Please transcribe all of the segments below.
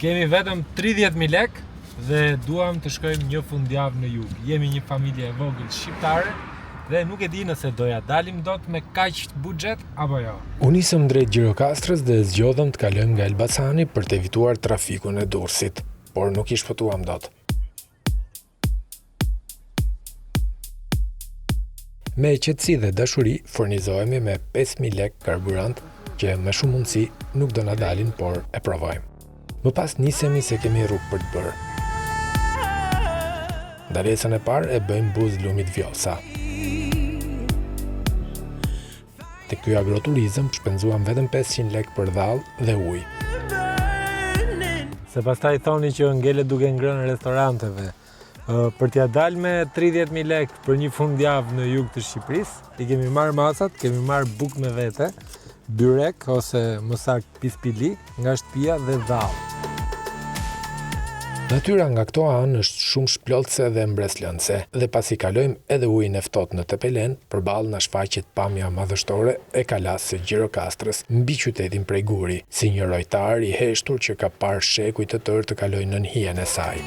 Kemi vetëm 30.000 lek dhe duam të shkojmë një fundjavë në jug. Jemi një familje e vogël shqiptare dhe nuk e di nëse doja dalim dot me kaq buxhet apo jo. U nisëm drejt Gjirokastrës dhe zgjodhëm të kalojmë nga Elbasani për të evituar trafikun e Durrësit, por nuk i shpëtuam dot. Me qetësi dhe dashuri furnizohemi me 5.000 lek karburant që me shumë mundësi nuk do na dalin, por e provojmë. Më pas nisemi se kemi rrugë për të bërë. Ndalesën e parë e bëjmë buz lumit Vjosa. Te ky agroturizëm shpenzuam vetëm 500 lek për dhallë dhe ujë. Se pastaj thoni që ngelet duke ngrënë restoranteve. Për t'ja dalë me 30.000 lek për një fundjavë në jug të Shqipërisë, i kemi marrë masat, kemi marrë bukë me vete, byrek ose më saktë pispili nga shtëpia dhe dhallë. Natyra nga këto anë është shumë shplothse dhe mbreslënse, dhe pasi kalojmë edhe ujin e ftohtë në Tepelen, përballë na shfaqet pamja madhështore e kalasë së Gjirokastrës mbi qytetin prej Guri, si një rojtar i heshtur që ka parë shekuj të tërë të kalojnë nën hijen e saj.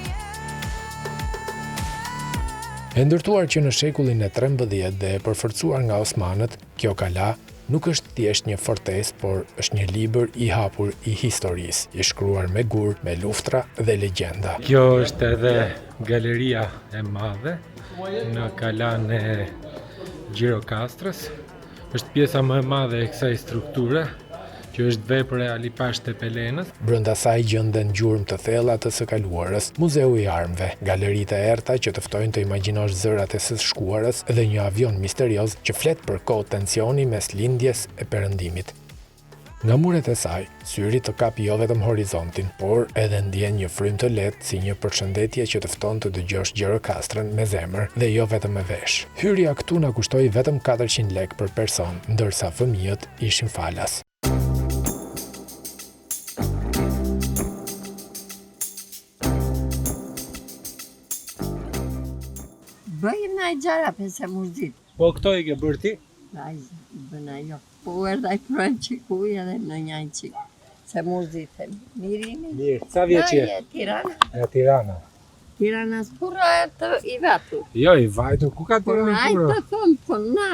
E ndërtuar që në shekullin e 13 dhe e përforcuar nga Osmanët, kjo kala nuk është thjesht një fortesë, por është një libër i hapur i historisë, i shkruar me gur, me luftra dhe legjenda. Kjo është edhe galeria e madhe në kalan e Gjirokastrës. Është pjesa më e madhe e kësaj strukture, që është vepër e Alipash Tepelenës. Brenda saj gjenden gjurmë të thella të së kaluarës, muzeu i armëve, galeritë e errta që të ftojnë të imagjinosh zërat e së shkuarës dhe një avion misterioz që flet për kohë tensioni mes lindjes e perëndimit. Nga muret e saj, syri të kap jo vetëm horizontin, por edhe ndjen një frym të lehtë si një përshëndetje që të fton të dëgjosh Gjirokastrën me zemër dhe jo vetëm me vesh. Hyrja këtu na kushtoi vetëm 400 lek për person, ndërsa fëmijët ishin falas. Bëjmë na i gjara për se muzit. Po këto i ke bërë ti? Ai, bëna jo. Po erdaj prën qikuj edhe në njën qik. Se muzitëm. Mirimi? Mirë. Sa vjeç je? Na je Tirana. Nga Tirana. Tirana s'pura e të i vatur. Jo, i vajtur. Ku ka Tirana puro? Po na i të thëmë, po na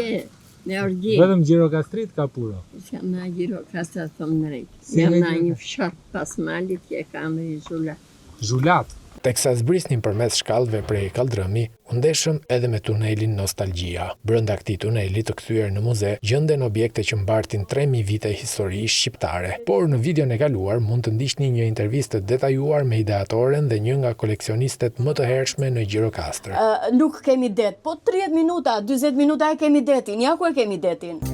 je. Në orgjit. Vetëm Gjirokastrit ka puro. Jam na Gjirokastra thëmë drejt. Jam na një fshat pas malit që e kam i Zhulat. Zhulat. Teksa zbrisnin përmes shkallëve prej kaldrëmi, u ndeshëm edhe me tunelin Nostalgjia. Brenda këtij tuneli të kthyer në muze, gjenden objekte që mbartin 3000 vite histori shqiptare. Por në videon e kaluar mund të ndiqni një intervistë detajuar me ideatoren dhe një nga koleksionistet më të hershme në Gjirokastër. Nuk kemi det, po 30 minuta, 40 minuta e kemi detin. Ja ku e kemi detin.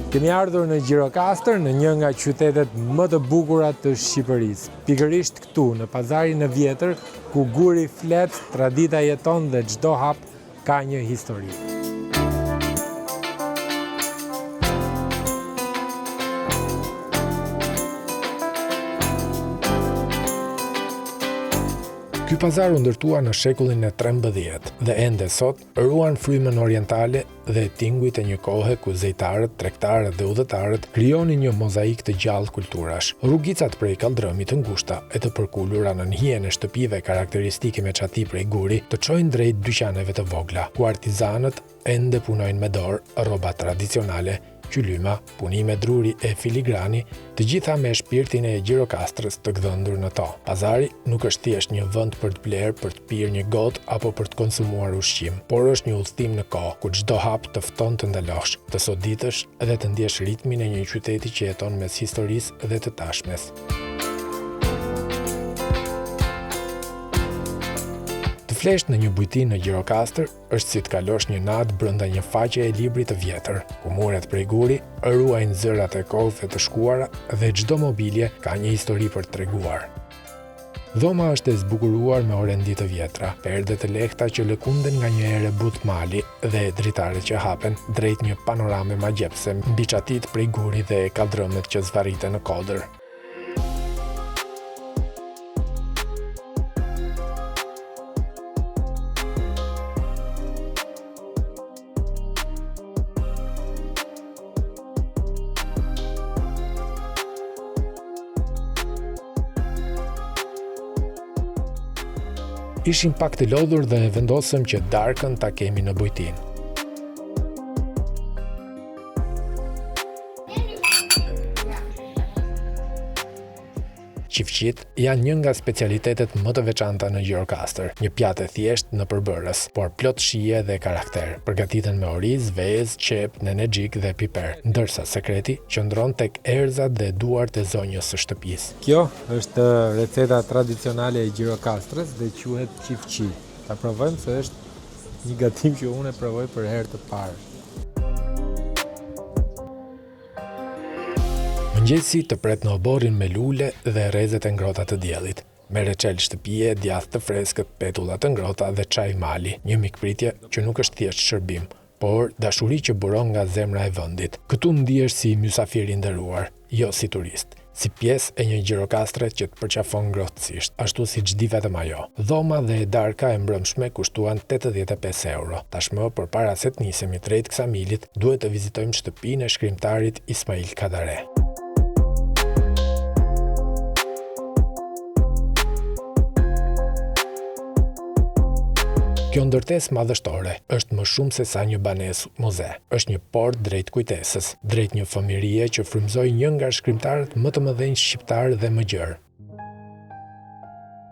Kemi ardhur në Gjirokastër, në një nga qytetet më të bukura të Shqipërisë. Pikërisht këtu, në pazarin e vjetër, ku guri flet, tradita jeton dhe çdo hap ka një histori. Ky pazar u ndërtua në shekullin e 13 dhe ende sot ruan frymën orientale dhe tingujt e një kohe ku zejtarët, tregtarët dhe udhëtarët krijonin një mozaik të gjallë kulturash. Rrugicat prej kaldrëmit të ngushta e të përkulura në hijen e shtëpive karakteristike me çati prej guri të çojnë drejt dyqaneve të vogla, ku artizanët ende punojnë me dorë, rroba tradicionale, qylyma, punime druri e filigrani, të gjitha me shpirtin e Gjirokastrës të gdhëndur në to. Pazari nuk është thjesht një vend për të bler, për të pirë një gotë apo për të konsumuar ushqim, por është një udhëtim në kohë, ku çdo hap të fton të ndalosh, të soditësh dhe të ndjesh ritmin e një qyteti që jeton mes historisë dhe të tashmes. Flesh në një bujti në Gjirokastër është si të kalosh një natë brenda një faqe e librit të vjetër, ku muret prej guri ruajnë zërat e kohëve të shkuara dhe çdo mobilje ka një histori për të treguar. Dhoma është e zbukuruar me orendi të vjetra, perde të lehta që lëkunden nga një ere but mali dhe dritare që hapen drejt një panorame magjepse mbi çatit prej guri dhe kaldrëmet që zvarriten në kodër. Ishim pak të lodhur dhe vendosëm që darkën ta kemi në bujtinë. Qifqit janë një nga specialitetet më të veçanta në Gjirokastër, një pjatë e thjeshtë në përbërës, por plot shije dhe karakter. Përgatiten me oriz, vezë, qep, nenexhik dhe piper, ndërsa sekreti qëndron tek erëzat dhe duart e zonjës së shtëpisë. Kjo është receta tradicionale e Gjirokastrës dhe quhet qifqi. Ta provojmë se është një gatim që unë e provoj për herë të parë. Mëngjesi të pret në oborin me lule dhe rrezet e ngrohta të diellit. Me reçel shtëpie, djathë të freskët, petulla të ngrohta dhe çaj mali, një mikpritje që nuk është thjesht shërbim, por dashuri që buron nga zemra e vendit. Këtu ndihesh si mysafir i nderuar, jo si turist, si pjesë e një Gjirokastre që të përqafon ngrohtësisht, ashtu siç di vetëm ajo. Dhoma dhe darka e mbrëmshme kushtuan 85 euro. Tashmë, përpara se të nisemi drejt Ksamilit, duhet të vizitojmë shtëpinë e shkrimtarit Ismail Kadare. Kjo ndërtesë madhështore është më shumë se sa një banesë muze. Është një port drejt kujtesës, drejt një fëmijërie që frymëzoi një nga shkrimtarët më të mëdhenj shqiptar dhe më gjerë.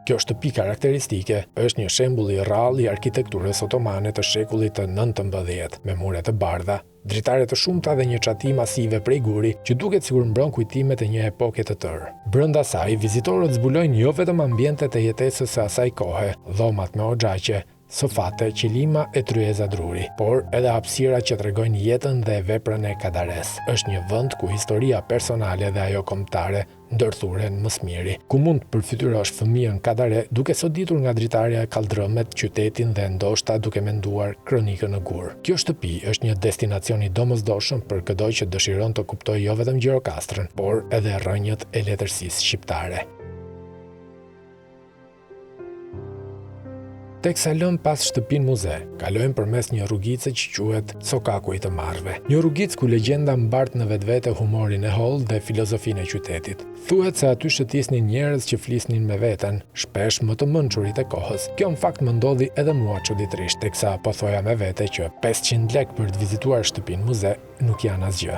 Kjo shtëpi karakteristike është një shembull i rrallë i arkitekturës otomane të shekullit të 19, me mure të bardha, dritare të shumta dhe një çati masive prej guri që duket sikur mbron kujtimet e një epoke të tërë. Brenda saj, vizitorët zbulojnë jo vetëm ambientet e jetesës së asaj kohe, dhomat me oxhaqe, sofate, qilima e tryeza druri, por edhe hapësira që tregojnë jetën dhe veprën e Kadares. Është një vend ku historia personale dhe ajo kombëtare ndërthuren më smiri, ku mund të përfytyrosh fëmijën Kadare duke soditur nga dritarja e kaldrëmet, qytetin dhe ndoshta duke menduar kronikën në gur. Kjo shtëpi është një destinacion i domosdoshëm për çdo që dëshiron të kuptojë jo vetëm Gjirokastrën, por edhe rrënjët e letërsisë shqiptare. Teksa lëm pas shtëpin muze, kalojmë përmes një rrugice që quhet Sokaku i të Marrëve. Një rrugicë ku legjenda mbart në vetvete humorin e holl dhe filozofinë e qytetit. Thuhet se aty shëtisnin njerëz që flisnin me veten, shpesh më të mençurit e kohës. Kjo në fakt më ndodhi edhe mua çuditërisht, teksa po thoja me vete që 500 lekë për të vizituar shtëpin muze nuk janë asgjë.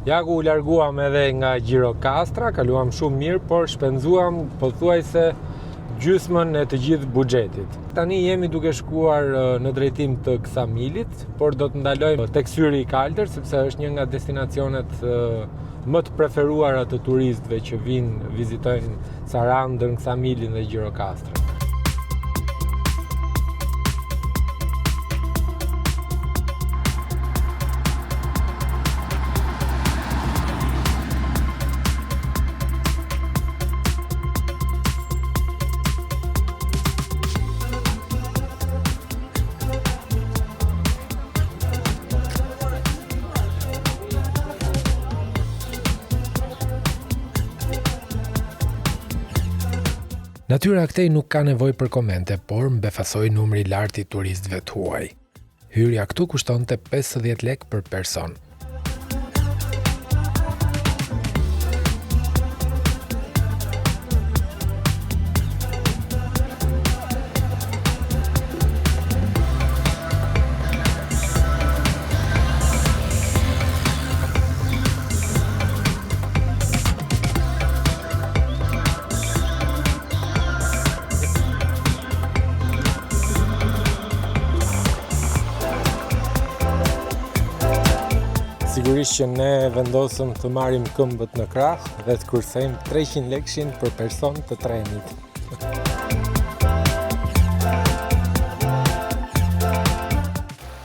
Ja ku u larguam edhe nga Gjirokastra, kaluam shumë mirë, por shpenzuam pothuajse gjysmën e të gjithë buxhetit. Tani jemi duke shkuar në drejtim të Ksamilit, por do të ndalojmë tek Syri i Kaltër, sepse është një nga destinacionet më të preferuara të turistëve që vinë vizitojnë Sarandën, Ksamilin dhe Gjirokastrën. Natyra këtej nuk ka nevojë për komente, por mbefasoi numri i lartë i turistëve të huaj. Hyrja këtu kushtonte 50 lekë për person. Sigurisht që ne vendosëm të marrim këmbët në krah dhe të kursejmë 300 lekshin për person të trenit.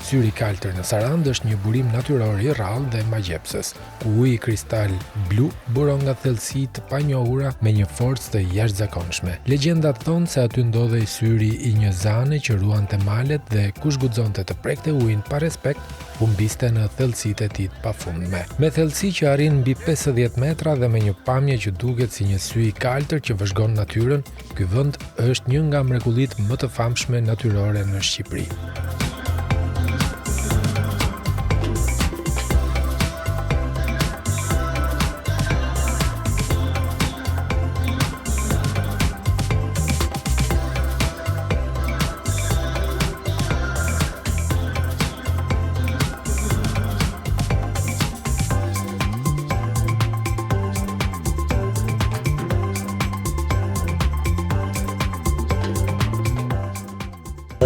Syri i Kaltër në Sarandë është një burim natyror i rrallë dhe magjepsës, ku uji kristal blu buron nga thellësi të panjohura me një forcë të jashtëzakonshme. Legjendat thonë se aty ndodhej syri i një zane që ruante malet dhe kush guxonte të prekte ujin pa respekt, humbiste në thellësitë e tij të pafundme. Me thellësi që arrin mbi 50 metra dhe me një pamje që duket si një sy i kaltër që vëzhgon natyrën, ky vend është një nga mrekullitë më të famshme natyrore në Shqipëri.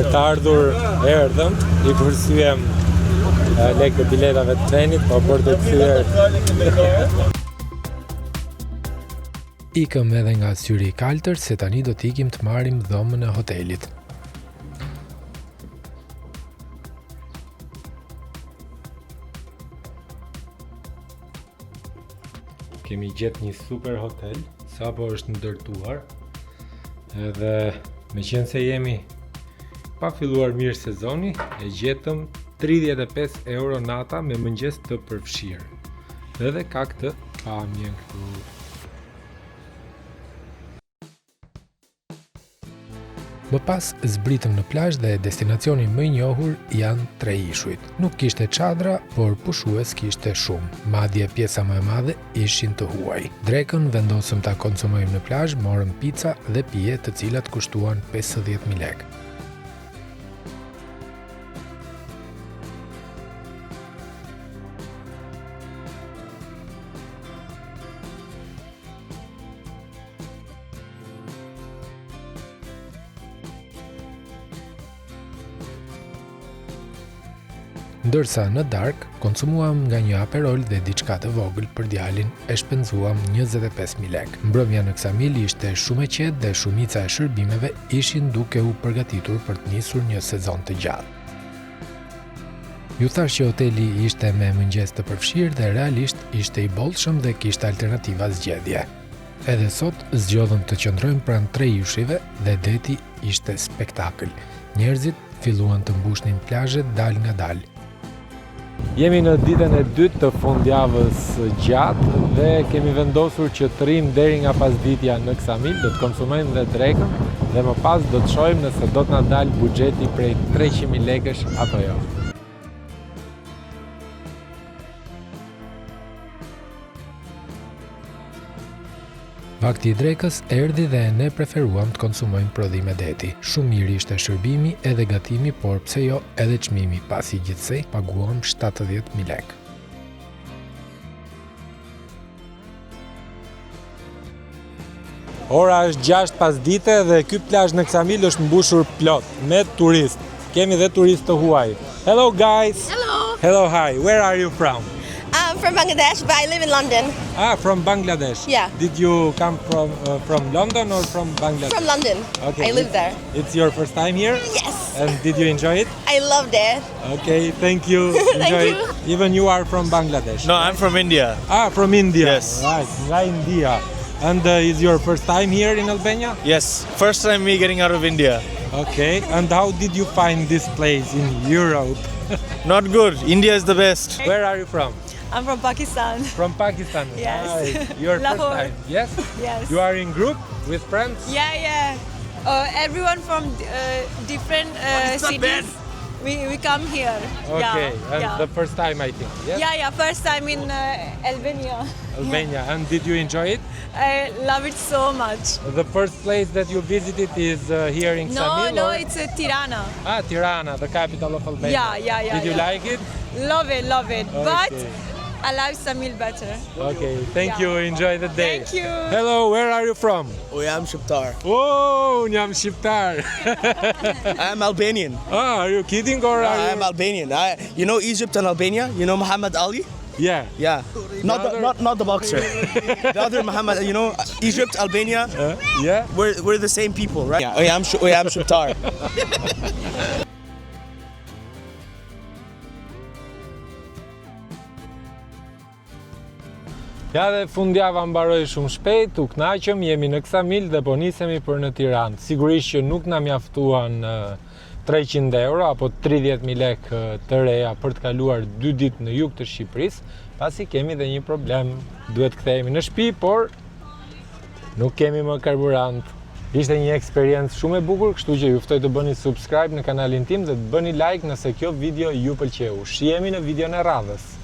të ardhur erdhëm, I përsyem lekë të biletave të trenit, po për të kthyer. Ikëm edhe nga syri I kaltër se tani do t'ikim të marrim dhomën e hotelit. Kemi gjetë një super hotel, sapo është ndërtuar, edhe me qenë se jemi pa filluar mirë sezoni, e gjetëm 35 euro nata me mëngjes të përfshirë. Edhe ka këtë pamje këtu. Më pas zbritëm në plazh dhe destinacioni më I njohur janë Tre Ishujt. Nuk kishte çadra, por pushues kishte shumë. Madje pjesa më e madhe ishin të huaj. Drekën vendosëm ta konsumojmë në plazh, morëm pica dhe pije të cilat kushtuan 50.000 lekë. Ndërsa në darkë konsumuam nga një aperol dhe diçka të vogël për djalin e shpenzuam 25.000 lekë. Mbrëmja në Ksamil ishte shumë e qetë dhe shumica e shërbimeve ishin duke u përgatitur për të nisur një sezon të gjatë. Ju thash që hoteli ishte me mëngjes të përfshirë dhe realisht ishte I bollshëm dhe kishte alternativa zgjedhje. Edhe sot zgjodhëm të qëndrojmë pranë Tre Ishujve dhe deti ishte spektakël. Njerëzit filluan të mbushnin plazhet dal nga dal. Jemi në ditën e dytë të fundjavës gjatë dhe kemi vendosur që të rrim deri nga pasditja në Ksamil, do të konsumojmë dhe drekën dhe më pas do të shohim nëse do të na dalë buxheti prej 300.000 lekësh apo jo. Vakti I drekës erdhi dhe ne preferuam të konsumojmë prodhime deti. Shumë mirë ishte shërbimi edhe gatimi, por pse jo edhe çmimi, pasi gjithsej paguam 70.000 lekë. Ora është 6 pasdite dhe ky plazh në Ksamil është mbushur plot me turistë. Kemi dhe turistë të huaj. Hello guys. Hello. Hello, hi. Where are you from? I'm from Bangladesh, but I live in London. Ah, from Bangladesh. Yeah. Did you come from London or from Bangladesh? From London. Okay. I live there. It's your first time here? Yes. And did you enjoy it? I loved it. Okay, thank you. Enjoy you. it. Even you are from Bangladesh. No, I'm from India. Ah, from India. Yes. Right, nga India. And is your first time here in Albania? Yes, first time me getting out of India. Okay. And how did you find this place in Europe? Not good. India is the best. Where are you from? I'm from Pakistan. From Pakistan. Yes. Right. Your first Lahore. time. Yes. Yes. You are in group with friends? Yeah. Everyone from different cities. We come here. Okay. And yeah. the first time I think. Yes. Yeah. First time in Albania. Albania. And did you enjoy it? I love it so much. The first place that you visited is here in Ksamil? No, or? it's Tirana. Ah, Tirana, the capital of Albania. Yeah. Did you like it? Love it. But Okay. I like Samil better. Okay, thank Yeah. you. Enjoy the day. Thank you. Hello, where are you from? Oh, yeah, I'm Shqiptar. Oh, unë jam shqiptar. I'm Albanian. Ah, are you kidding or are you? I'm Albanian. You know Egypt and Albania? You know Muhammad Ali? Yeah. Yeah. Not the boxer. The other Muhammad, you know, Egypt, Albania, Yeah. we're the same people, right? Yeah. Oh, yeah, I'm Shqiptar. Ja dhe fundjava mbaroi shumë shpejt, u kënaqëm, jemi në Ksamil dhe po nisemi për në Tiranë. Sigurisht që nuk na mjaftuan 300 euro apo 30.000 lekë të reja për të kaluar 2 ditë në jug të Shqipërisë, pasi kemi dhe një problem. Duhet kthehemi në shtëpi, por nuk kemi më karburant. Ishte një eksperiencë shumë e bukur, kështu që ju ftoj të bëni subscribe në kanalin tim dhe të bëni like nëse kjo video ju pëlqeu. Shihemi në videon e radhës.